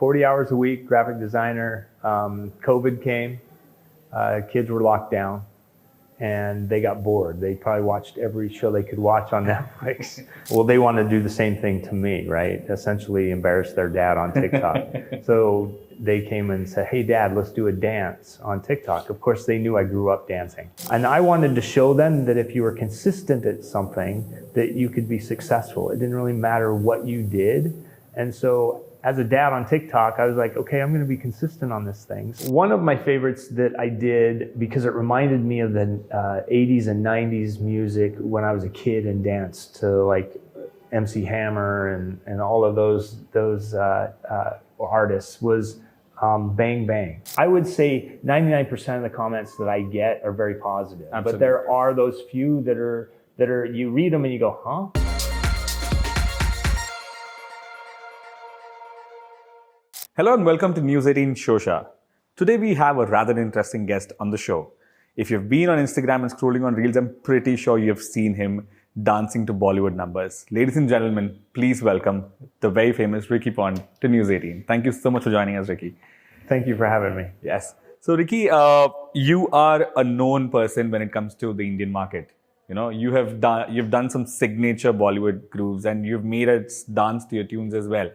40 hours a week, graphic designer. COVID came, kids were locked down, and they got bored. They probably watched every show they could watch on Netflix. Well, they want to do the same thing to me, right? Essentially embarrass their dad on TikTok. So they came and said, hey dad, let's do a dance on TikTok. Of course, they knew I grew up dancing. And I wanted to show them that if you were consistent at something, that you could be successful. It didn't really matter what you did. And so as a dad on TikTok, I was like, okay, I'm gonna be consistent on this thing. One of my favorites that I did, because it reminded me of the 80s and 90s music when I was a kid and danced to like MC Hammer and all of those artists, was Bang Bang. I would say 99% of the comments that I get are very positive. Absolutely. But there are those few that are you read them and you go, huh? Hello and welcome to News 18 Showsha. Today we have a rather interesting guest on the show. If you've been on Instagram and scrolling on Reels, I'm pretty sure you've seen him dancing to Bollywood numbers. Ladies and gentlemen, please welcome the very famous Ricky Pond to News 18. Thank you so much for joining us, Ricky. Thank you for having me. Yes. So Ricky, you are a known person when it comes to the Indian market. You know, you've done some signature Bollywood grooves and you've made us dance to your tunes as well.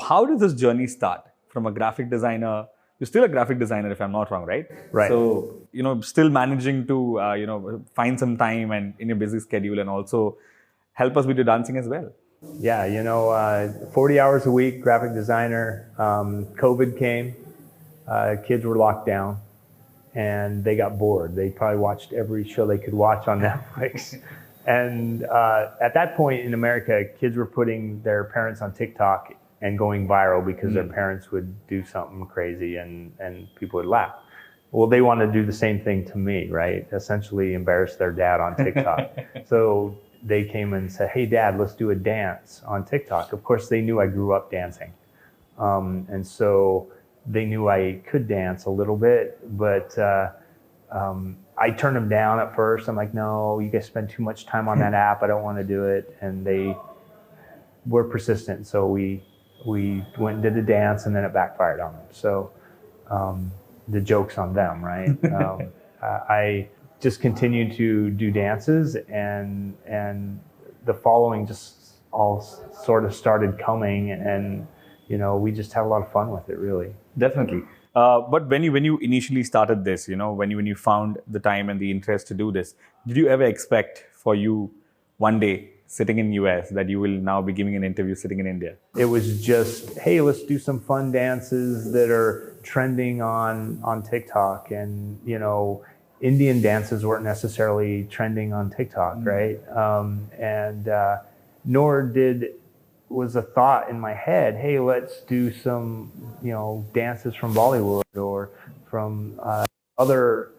How does this journey start? From a graphic designer, you're still a graphic designer if I'm not wrong, right? Right. So, still managing to, find some time and in your busy schedule and also help us with your dancing as well. Yeah, 40 hours a week, graphic designer. COVID came, kids were locked down and they got bored. They probably watched every show they could watch on Netflix. And at that point in America, kids were putting their parents on TikTok and going viral because their parents would do something crazy and people would laugh. Well, they want to do the same thing to me, right? Essentially embarrass their dad on TikTok. So they came and said, hey dad, let's do a dance on TikTok. Of course, they knew I grew up dancing. And so they knew I could dance a little bit, but I turned them down at first. I'm like, no, you guys spend too much time on that app. I don't want to do it. And they were persistent. So we went and did the dance and then it backfired on them. So the joke's on them, right? I just continued to do dances and the following just all sort of started coming and, we just had a lot of fun with it, really. Definitely. But when you initially started this, when you found the time and the interest to do this, did you ever expect for you one day sitting in US that you will now be giving an interview sitting in India? It was just, hey, let's do some fun dances that are trending on TikTok. And, Indian dances weren't necessarily trending on TikTok, right? Nor was a thought in my head, hey, let's do some, dances from Bollywood or from other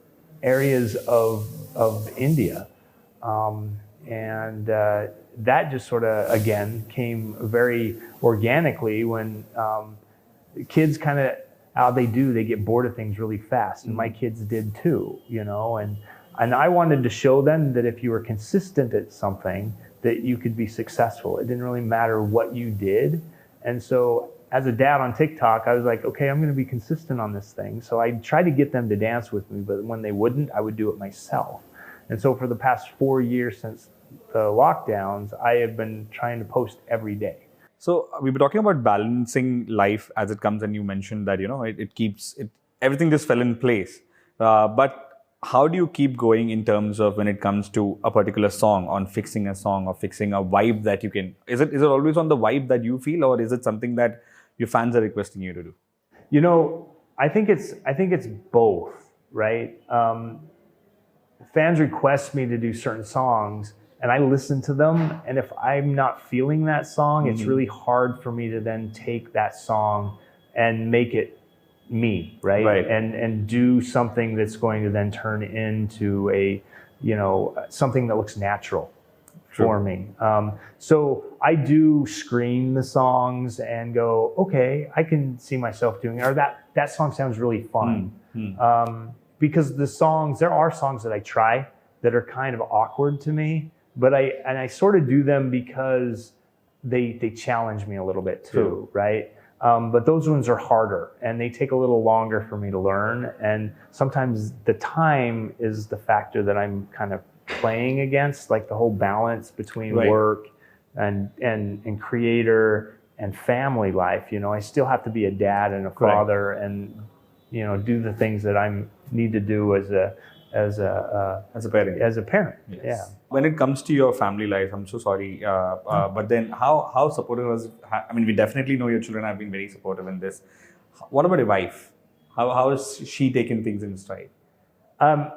areas of India. That just sort of, again, came very organically when kids kind of, they get bored of things really fast. And my kids did too, and I wanted to show them that if you were consistent at something, that you could be successful. It didn't really matter what you did. And so as a dad on TikTok, I was like, okay, I'm going to be consistent on this thing. So I tried to get them to dance with me, but when they wouldn't, I would do it myself. And so for the past 4 years since the lockdowns, I have been trying to post every day. So we were talking about balancing life as it comes, and you mentioned that, everything just fell in place. But how do you keep going in terms of when it comes to a particular song, on fixing a song or fixing a vibe that you can, is it always on the vibe that you feel, or is it something that your fans are requesting you to do? I think it's both, right? Fans request me to do certain songs and I listen to them. And if I'm not feeling that song, it's really hard for me to then take that song and make it me, right? And do something that's going to then turn into a, something that looks natural for me. So I do screen the songs and go, okay, I can see myself doing it, or that song sounds really fun. Because there are songs that I try that are kind of awkward to me, but I sort of do them because they challenge me a little bit too, right? But those ones are harder and they take a little longer for me to learn. And sometimes the time is the factor that I'm kind of playing against, like the whole balance between work and creator and family life. You know, I still have to be a dad and a father and, you know, do the things that I need to do as a parent. As a parent, yes. Yeah. When it comes to your family life, I'm so sorry, but then how supportive was? I mean, we definitely know your children have been very supportive in this. What about your wife? How has she taken things in stride?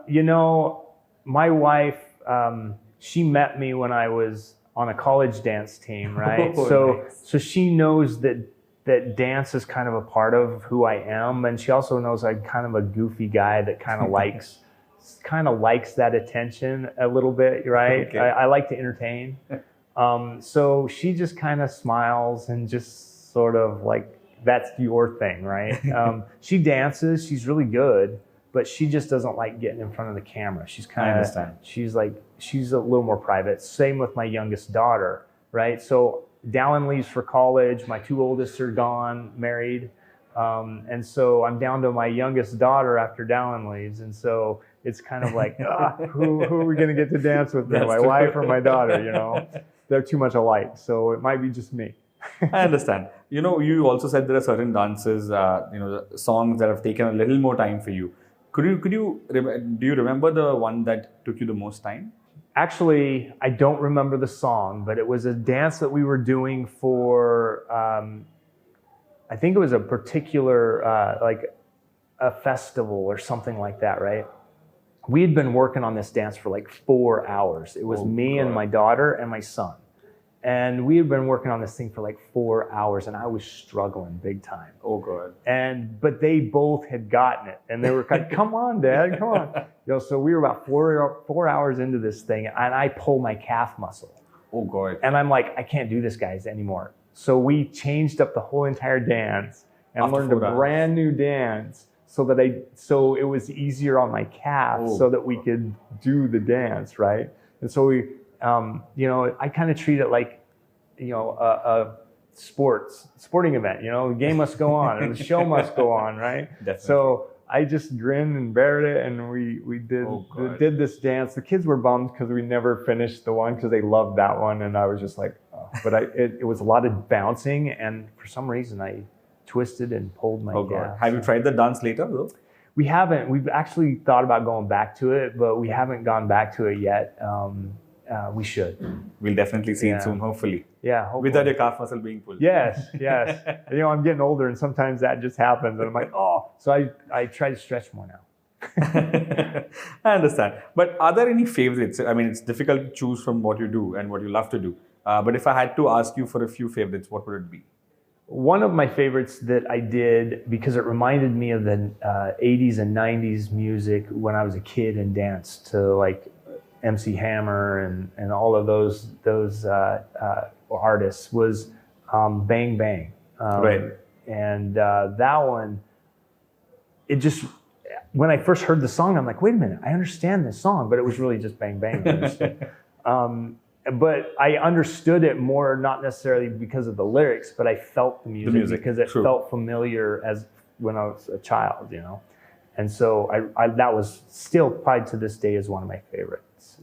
You know, my wife, she met me when I was on a college dance team, right? So she knows that dance is kind of a part of who I am, and she also knows I'm kind of a goofy guy that kind of likes that attention a little bit, right? Okay. I like to entertain. So she just kind of smiles and just sort of like, that's your thing, right? She dances, she's really good, but she just doesn't like getting in front of the camera. She's kind of, she's a little more private. Same with my youngest daughter, right? So Dallin leaves for college. My two oldest are gone, married. And so I'm down to my youngest daughter after Dallin leaves. And so it's kind of like, who are we going to get to dance with? My wife or my daughter, you know? They're too much alike. So it might be just me. I understand. You know, you also said there are certain dances, you know, songs that have taken a little more time for you. Do you remember the one that took you the most time? Actually, I don't remember the song, but it was a dance that we were doing for, I think it was a particular, like a festival or something like that, right? We had been working on this dance for like 4 hours. It was me and my daughter and my son. And we had been working on this thing for like 4 hours, and I was struggling big time. Oh, God. But they both had gotten it, and they were like, come on, Dad, come on. You know, so we were about 4 hours into this thing, and I pulled my calf muscle. Oh, God. And I'm like, I can't do this, guys, anymore. So we changed up the whole entire dance and learned a brand new dance so it was easier on my calf so that we could do the dance, right? And so we, you know, I kind of treat it like, you know, a sporting event, you know, the game must go on and the show must go on, right? Definitely. So I just grinned and bared it, and we did this dance. The kids were bummed because we never finished the one because they loved that one, and I was just like, oh. But it was a lot of bouncing, and for some reason I twisted and pulled my calf. Have you tried the dance later though? We haven't. We've actually thought about going back to it, but we haven't gone back to it yet. We should. We'll definitely see it soon, hopefully. Yeah, hopefully. Without your calf muscle being pulled. Yes. You know, I'm getting older, and sometimes that just happens, and I'm like, oh. So I try to stretch more now. I understand. But are there any favorites? I mean, it's difficult to choose from what you do and what you love to do. But if I had to ask you for a few favorites, what would it be? One of my favorites that I did, because it reminded me of the 80s and 90s music when I was a kid and danced to like MC Hammer and all of those artists, was Bang Bang. Right. And that one, it just, when I first heard the song, I'm like, wait a minute, I understand this song, but it was really just Bang Bang. But I understood it more, not necessarily because of the lyrics, but I felt the music because it felt familiar as when I was a child, you know. And so I that was still probably to this day is one of my favorites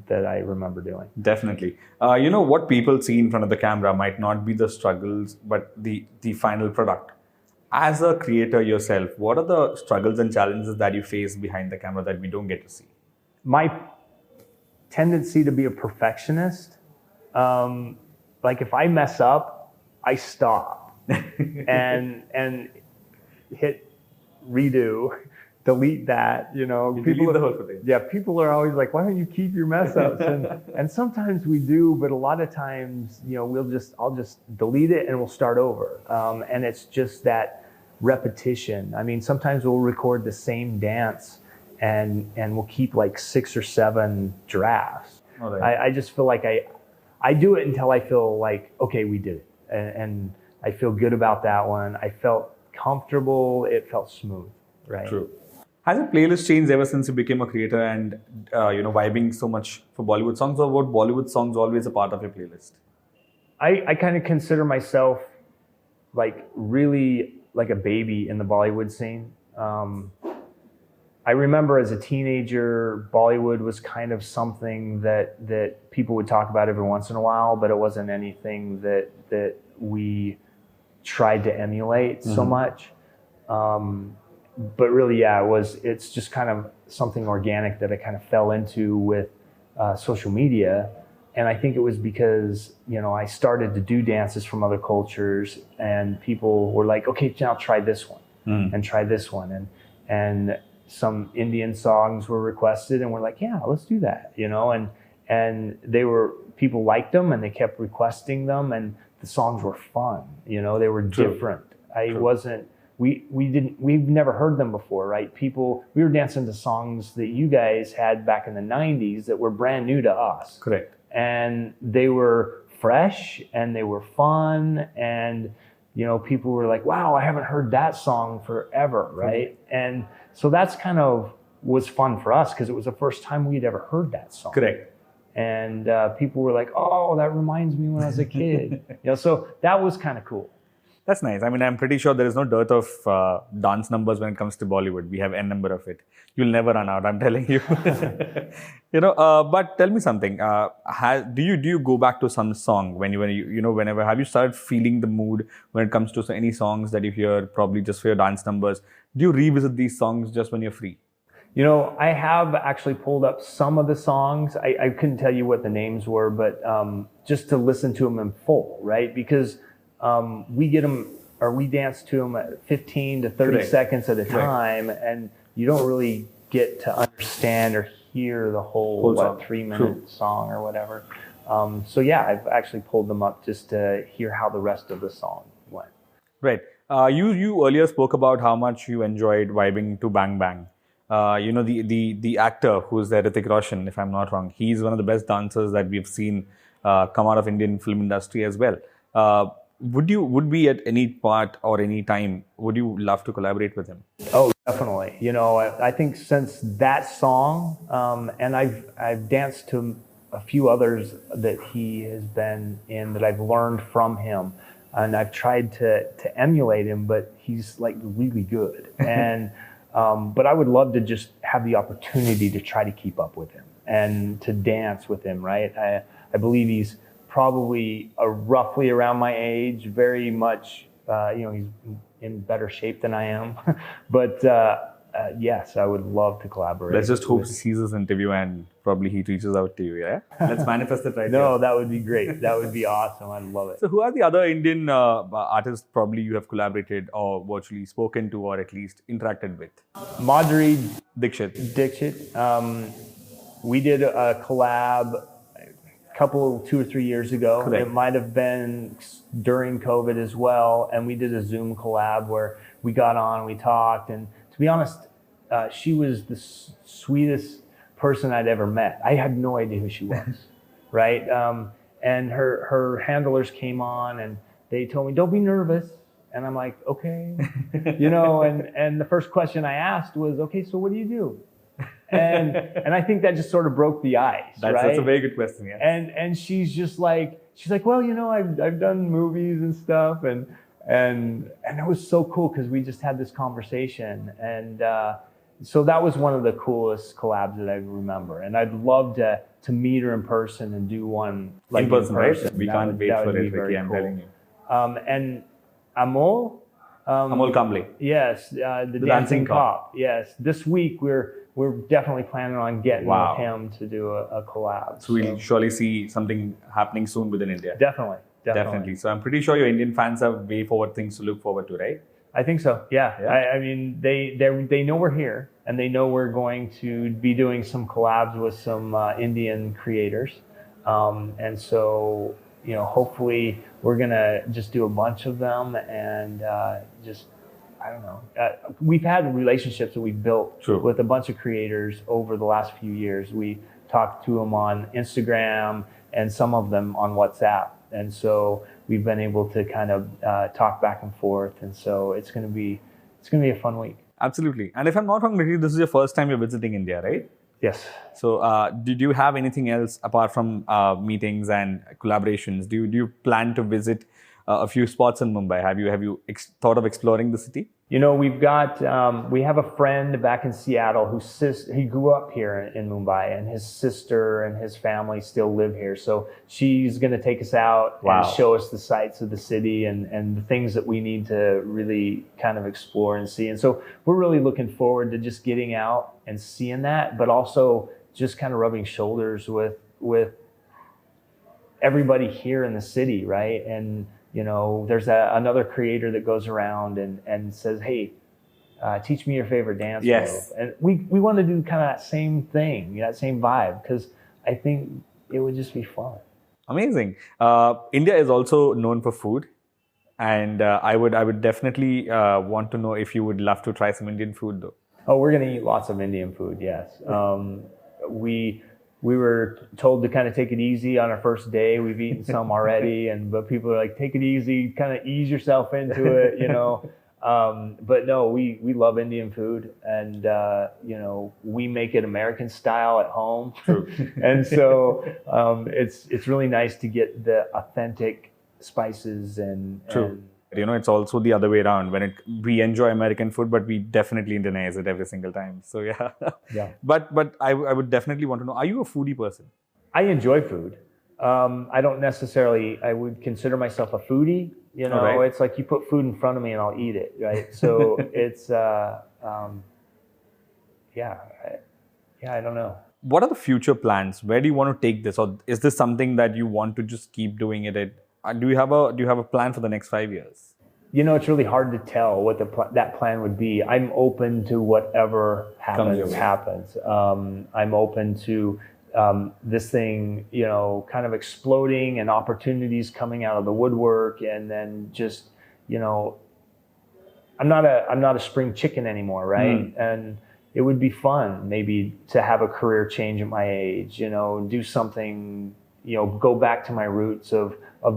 that I remember doing. Definitely. You know, what people see in front of the camera might not be the struggles, but the final product. As a creator yourself, what are the struggles and challenges that you face behind the camera that we don't get to see? My tendency to be a perfectionist, like if I mess up, I stop and hit redo, delete that, you know. Delete the whole footage. Yeah, people are always like, why don't you keep your mess ups? And sometimes we do, but a lot of times, you know, I'll just delete it and we'll start over. And it's just that repetition. I mean, sometimes we'll record the same dance and we'll keep like 6 or 7 drafts. Right. I just feel like I do it until I feel like, okay, we did it. And I feel good about that one. I felt comfortable. It felt smooth, right? True. Has your playlist changed ever since you became a creator and, you know, vibing so much for Bollywood songs, or were Bollywood songs always a part of your playlist? I kind of consider myself like really like a baby in the Bollywood scene. I remember as a teenager, Bollywood was kind of something that people would talk about every once in a while, but it wasn't anything that we tried to emulate so much. But really, yeah, it's just kind of something organic that I kind of fell into with social media. And I think it was because, I started to do dances from other cultures, and people were like, okay, now try this one and try this one. And some Indian songs were requested, and we're like, yeah, let's do that, and people liked them, and they kept requesting them, and the songs were fun, they were different. We've never heard them before, right? We were dancing to songs that you guys had back in the 90s that were brand new to us. Correct. And they were fresh, and they were fun, and people were like, wow, I haven't heard that song forever, right? And so that's kind of was fun for us, because it was the first time we'd ever heard that song. Correct. And people were like, oh, that reminds me when I was a kid. So that was kind of cool. That's nice. I mean, I'm pretty sure there is no dearth of dance numbers when it comes to Bollywood. We have n number of it. You'll never run out, I'm telling you. But tell me something. Do you go back to some song whenever have you started feeling the mood when it comes to any songs that you hear, probably just for your dance numbers? Do you revisit these songs just when you're free? I have actually pulled up some of the songs. I couldn't tell you what the names were, but just to listen to them in full, right? Because we dance to them at 15 to 30 seconds at a time, and you don't really get to understand or hear the whole 3-minute song or whatever. So yeah, I've actually pulled them up just to hear how the rest of the song went. Right. You earlier spoke about how much you enjoyed vibing to Bang Bang. The actor who's there, Hrithik Roshan, if I'm not wrong, he's one of the best dancers that we've seen come out of Indian film industry as well. Would be at any part or any time, would you love to collaborate with him? Oh, definitely. I think since that song, and I've danced to a few others that he has been in that I've learned from him, and I've tried to emulate him, but he's like really good. And but I would love to just have the opportunity to try to keep up with him and to dance with him, right? I believe he's probably roughly around my age, very much, he's in better shape than I am. But yes, I would love to collaborate. Let's just hope he sees this interview and probably he reaches out to you, yeah? Let's manifest it right No, here. That would be great. That would be awesome. I'd love it. So who are the other Indian artists probably you have collaborated or virtually spoken to or at least interacted with? Madhuri Dixit. We did a collab 2 or 3 years ago. Correct. It might have been during COVID as well, and we did a Zoom collab where we got on, we talked, and to be honest, she was the sweetest person I'd ever met. I had no idea who she was, right? And her handlers came on, and they told me, "Don't be nervous," and I'm like, "Okay," And the first question I asked was, "Okay, so what do you do?" And I think that just sort of broke the ice. That's a very good question, yeah. And she's like, well, I've done movies and stuff, and it was so cool because we just had this conversation, and so that was one of the coolest collabs that I remember. And I'd love to meet her in person and do one like in person. Right? We can't wait for it, Ricky, I'm telling you. And Amol Kamble. Yes, the dancing cop. Yes, this week we're definitely planning on getting with him to do a collab. So we'll surely see something happening soon within India. Definitely. So I'm pretty sure your Indian fans have way forward things to look forward to, right? I think so. Yeah. I mean, they know we're here, and they know we're going to be doing some collabs with some Indian creators, and so hopefully we're gonna just do a bunch of them and I don't know. We've had relationships that we've built with a bunch of creators over the last few years. We talked to them on Instagram and some of them on WhatsApp. And so we've been able to kind of talk back and forth. And so it's going to be a fun week. Absolutely. And if I'm not wrong, this is your first time you're visiting India, right? Yes. So did you have anything else apart from meetings and collaborations? Do you plan to visit a few spots in Mumbai. Have you thought of exploring the city? You know, we have a friend back in Seattle he grew up here in Mumbai, and his sister and his family still live here. So she's going to take us out and show us the sights of the city and the things that we need to really kind of explore and see. And so we're really looking forward to just getting out and seeing that, but also just kind of rubbing shoulders with everybody here in the city, right? And you know, there's another creator that goes around and says, hey, teach me your favorite dance move. And we want to do kind of that same thing, that same vibe, because I think it would just be fun. Amazing. India is also known for food. And I would definitely want to know if you would love to try some Indian food, though. Oh, we're going to eat lots of Indian food, yes. We were told to kind of take it easy on our first day. We've eaten some already, but people are like, take it easy, kind of ease yourself into it, you know. But no, we love Indian food, and you know, we make it American style at home. True. And so it's really nice to get the authentic spices and true. You know, it's also the other way around. We enjoy American food, but we definitely Indianize it every single time. So yeah. Yeah. But I would definitely want to know, are you a foodie person? I enjoy food. I don't necessarily, I would consider myself a foodie. You know, right. It's like you put food in front of me and I'll eat it, right? So it's, I don't know. What are the future plans? Where do you want to take this? Or is this something that you want to just keep doing it? Do you have a plan for the next 5 years? You know, it's really hard to tell what that plan would be. I'm open to whatever happens. I'm open to this thing, you know, kind of exploding and opportunities coming out of the woodwork, and then just, you know, I'm not a spring chicken anymore, right? And it would be fun maybe to have a career change at my age, you know, do something, you know, go back to my roots of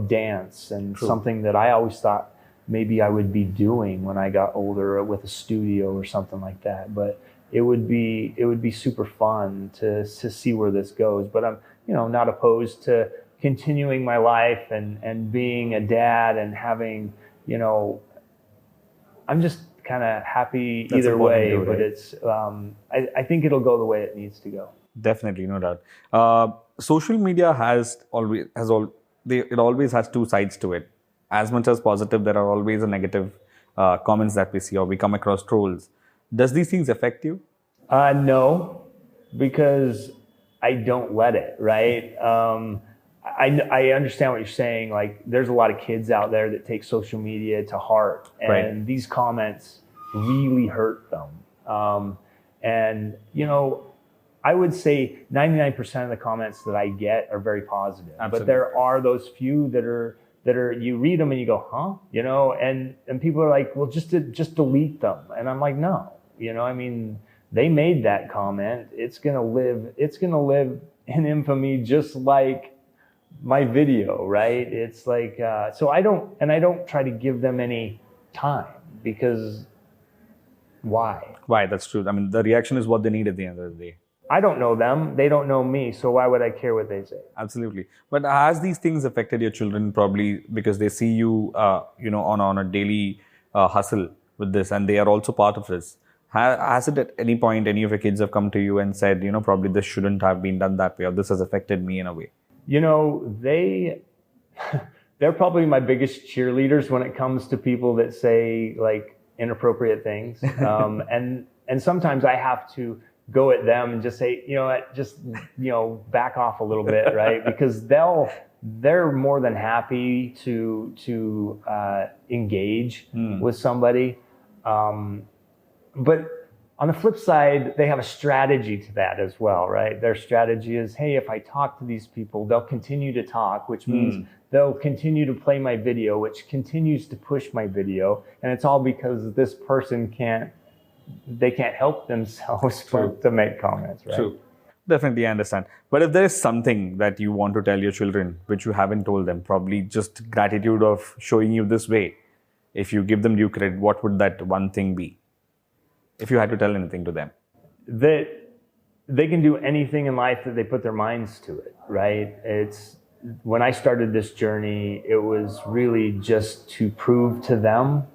dance and something that I always thought maybe I would be doing when I got older with a studio or something like that. But it would be super fun to see where this goes. But I'm, you know, not opposed to continuing my life and being a dad and having, you know, I'm just kind of happy either way. But it's I think it'll go the way it needs to go. Definitely, no doubt. Social media it always has two sides to it. As much as positive, there are always a negative comments that we see, or we come across trolls. Does these things affect you? No, because I don't let it, right? I understand what you're saying. Like, there's a lot of kids out there that take social media to heart, and these comments really hurt them. And, you know, I would say 99% of the comments that I get are very positive. Absolutely. But there are those few that are you read them and you go, huh? You know, and people are like, well, just delete them. And I'm like, no, you know, I mean, they made that comment. It's gonna live in infamy, just like my video, right? It's like, so I don't try to give them any time, because why? Why? That's true. I mean, the reaction is what they need at the end of the day. I don't know them. They don't know me. So why would I care what they say? Absolutely. But has these things affected your children, probably because they see you, you know, on a daily hustle with this, and they are also part of this? Has it at any point, any of your kids have come to you and said, you know, probably this shouldn't have been done that way, or this has affected me in a way? You know, they're probably my biggest cheerleaders when it comes to people that say like inappropriate things. And sometimes I have to go at them and just say, you know what, just, you know, back off a little bit, right? Because they're more than happy to engage with somebody. But on the flip side, they have a strategy to that as well, right? Their strategy is, hey, if I talk to these people, they'll continue to talk, which means they'll continue to play my video, which continues to push my video. And it's all because this person can't help themselves to make comments, right? True. Definitely, I understand. But if there is something that you want to tell your children, which you haven't told them, probably just gratitude of showing you this way, if you give them due credit, what would that one thing be? If you had to tell anything to them? That they can do anything in life that they put their minds to it, right? when I started this journey, it was really just to prove to them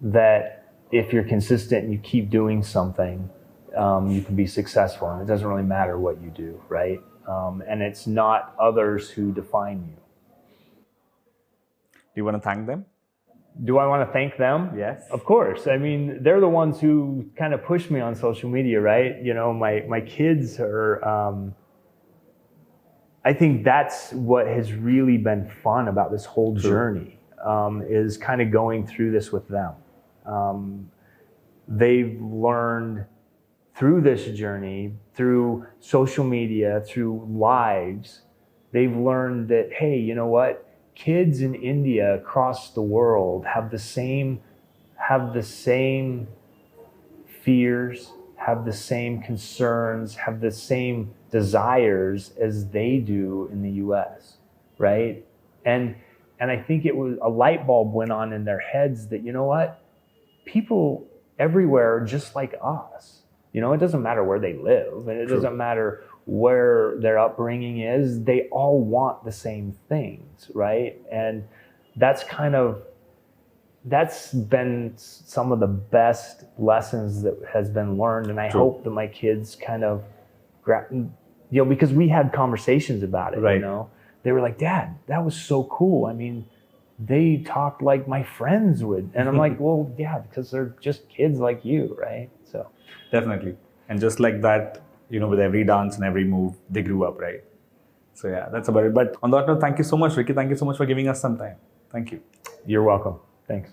that if you're consistent and you keep doing something, you can be successful, and it doesn't really matter what you do, right? And it's not others who define you. Do you want to thank them? Do I want to thank them? Yes. Of course. I mean, they're the ones who kind of push me on social media, right? You know, my kids are, I think that's what has really been fun about this whole journey, is kind of going through this with them. They've learned through this journey, through social media, through lives, they've learned that, hey, you know what? Kids in India across the world have the same fears, have the same concerns, have the same desires as they do in the US, right? And I think it was a light bulb went on in their heads that, you know what? People everywhere are just like us. You know, it doesn't matter where they live, and it doesn't matter where their upbringing is. They all want the same things, right? And that's been some of the best lessons that has been learned. And I hope that my kids kind of, you know, because we had conversations about it, you know, they were like, Dad, that was so cool. I mean, they talked like my friends would. And I'm like, well, yeah, because they're just kids like you, right? So definitely. And just like that, you know, with every dance and every move, they grew up, right? So yeah, that's about it. But on that note, thank you so much, Ricky. Thank you so much for giving us some time. Thank you. You're welcome. Thanks.